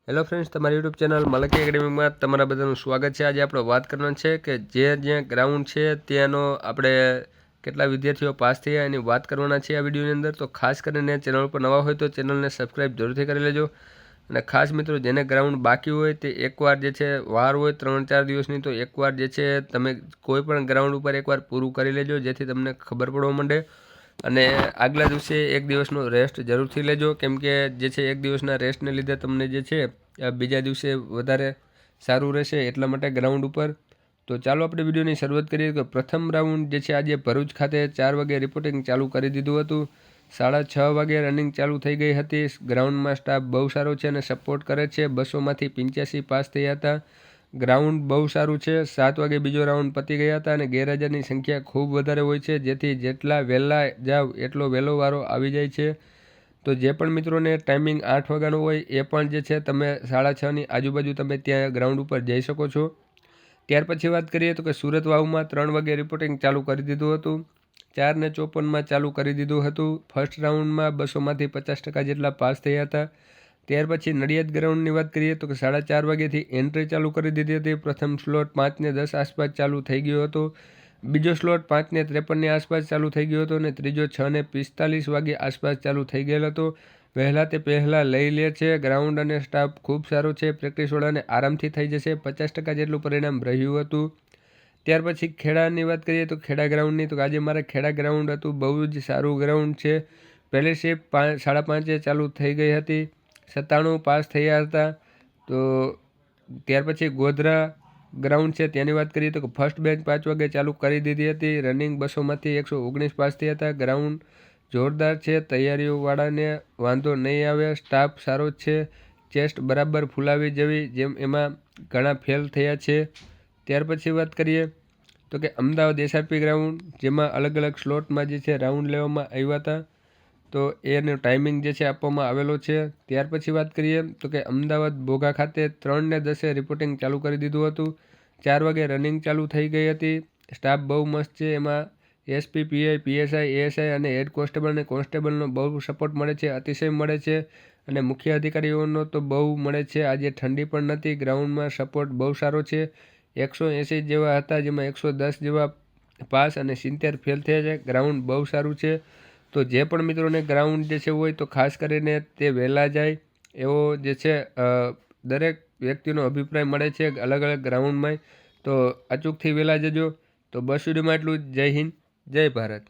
Hello friends, તમારી YouTube channel મલકી એકેડમીમાં તમારા બધાનું સ્વાગત છે। આજે આપણે વાત કરવાની છે કે જ્યાં ગ્રાઉન્ડ છે ત્યાંનો આપણે કેટલા વિદ્યાર્થીઓ પાસ થયા એની વાત કરવાના છે આ વિડીયોની અંદર। તો ખાસ કરીને ચેનલ પર નવા હોય તો ચેનલને સબસ્ક્રાઈબ જરૂરથી કરી લેજો। અને ખાસ મિત્રો, જેને ગ્રાઉન્ડ બાકી હોય તે એકવાર જે છે વાર હોય 3-4 દિવસની, તો એકવાર જે છે તમે કોઈ પણ ગ્રાઉન્ડ ઉપર એકવાર પૂરું કરી લેજો, જેથી તમને ખબર પડવા માંડે। અને આગલા દિવસે એક દિવસનો રેસ્ટ જરૂરથી લેજો, કેમ કે જે છે એક દિવસના રેસ્ટને લીધે તમને જે છે બીજા દિવસે વધારે સારું રહેશે, એટલા માટે ગ્રાઉન્ડ ઉપર। તો ચાલો આપણે વિડીયોની શરૂઆત કરીએ। કે પ્રથમ રાઉન્ડ જે છે આજે ભરૂચ ખાતે 4 વાગે રિપોર્ટિંગ ચાલુ કરી દીધું હતું। 6:30 વાગે રનિંગ ચાલુ થઈ ગઈ હતી। ગ્રાઉન્ડમાં સ્ટાફ બહુ સારો છે અને સપોર્ટ કરે છે। 200માંથી 85 પાસ થયા હતા। ગ્રાઉન્ડ બહુ સારું છે। 7 વાગે બીજો રાઉન્ડ પતી ગયા હતા અને ગેરહાજરની સંખ્યા ખૂબ વધારે હોય છે, જેથી જેટલા વહેલા જાવ એટલો વહેલો વારો આવી જાય છે। તો જે પણ મિત્રોને ટાઈમિંગ 8 વાગ્યાનો હોય એ પણ જે છે તમે 6:30ની આજુબાજુ તમે ત્યાં ગ્રાઉન્ડ ઉપર જઈ શકો છો। ત્યાર પછી વાત કરીએ તો કે સુરત વાવમાં 3 વાગે રિપોર્ટિંગ ચાલુ કરી દીધું હતું। 4:54માં ચાલુ કરી દીધું હતું। ફર્સ્ટ રાઉન્ડમાં 200માંથી 50% જેટલા પાસ થયા હતા। ત્યાર પછી નડિયાદ ગ્રાઉન્ડની વાત કરીએ તો કે 4:30 વાગ્યાથી એન્ટ્રી ચાલુ કરી દીધી હતી। પ્રથમ સ્લોટ 5:10 આસપાસ ચાલુ થઈ ગયો હતો। બીજો સ્લોટ 5:53ની આસપાસ ચાલુ થઈ ગયો હતો અને ત્રીજો 6:45 વાગે આસપાસ ચાલુ થઈ ગયેલો હતો। વહેલા તે પહેલાં લઈ લે છે। ગ્રાઉન્ડ અને સ્ટાફ ખૂબ સારો છે। પ્રેક્ટિસવાળાને આરામથી થઈ જશે। 50% જેટલું પરિણામ રહ્યું હતું। ત્યાર પછી ખેડાની વાત કરીએ તો ખેડા ગ્રાઉન્ડની, તો આજે મારે ખેડા ગ્રાઉન્ડ હતું, બહુ જ સારું ગ્રાઉન્ડ છે। પહેલી શિફ્ટ 5:30 ચાલુ થઈ ગઈ હતી। 97 પાસ થયા હતા। તો ત્યાર પછી ગોધરા ગ્રાઉન્ડ છે ત્યાંની વાત કરીએ તો કે ફર્સ્ટ બેન્ચ 5 વાગે ચાલુ કરી દીધી હતી। રનિંગ 200માંથી 119 પાસ થયા હતા। ગ્રાઉન્ડ જોરદાર છે। તૈયારીઓવાળાને વાંધો નહીં આવે। સ્ટાફ સારો છે। ચેસ્ટ બરાબર ફૂલાવી જેવી, જેમ એમાં ઘણા ફેલ થયા છે। ત્યાર પછી વાત કરીએ તો કે અમદાવાદ એસઆરપી ગ્રાઉન્ડ, જેમાં અલગ અલગ સ્લોટમાં જે છે રાઉન્ડ લેવામાં આવ્યા હતા, તો એનો ટાઈમિંગ જે છે આપવામાં આવેલો છે। ત્યાર પછી વાત કરીએ તો કે અમદાવાદ બોઘા ખાતે 3:10 રિપોર્ટિંગ ચાલુ કરી દીધું હતું। 4 વાગે રનિંગ ચાલુ થઈ ગઈ હતી। સ્ટાફ બહુ મસ્ત છે। એમાં એસપી, પીઆઈ, પીએસઆઈ, એએસઆઈ અને હેડ કોન્સ્ટેબલ અને કોન્સ્ટેબલનો બહુ સપોર્ટ મળે છે, અતિશય મળે છે। અને મુખ્ય અધિકારીઓનો તો બહુ મળે છે। આજે ઠંડી પણ નથી। ગ્રાઉન્ડમાં સપોર્ટ બહુ સારો છે। 180 જેવા હતા, જેમાં 110 જેવા પાસ અને 70 ફેલ થયા છે। ગ્રાઉન્ડ બહુ સારું છે। તો જે પણ મિત્રોને ગ્રાઉન્ડ જે છે હોય તો ખાસ કરીને તે વહેલા જાય એવો જે છે દરેક વ્યક્તિનો અભિપ્રાય મળે છે અલગ અલગ ગ્રાઉન્ડમાં। તો અચૂકથી વહેલા જજો। તો બસ વિડીયોમાં એટલું જ। જય હિન્દ, જય ભારત।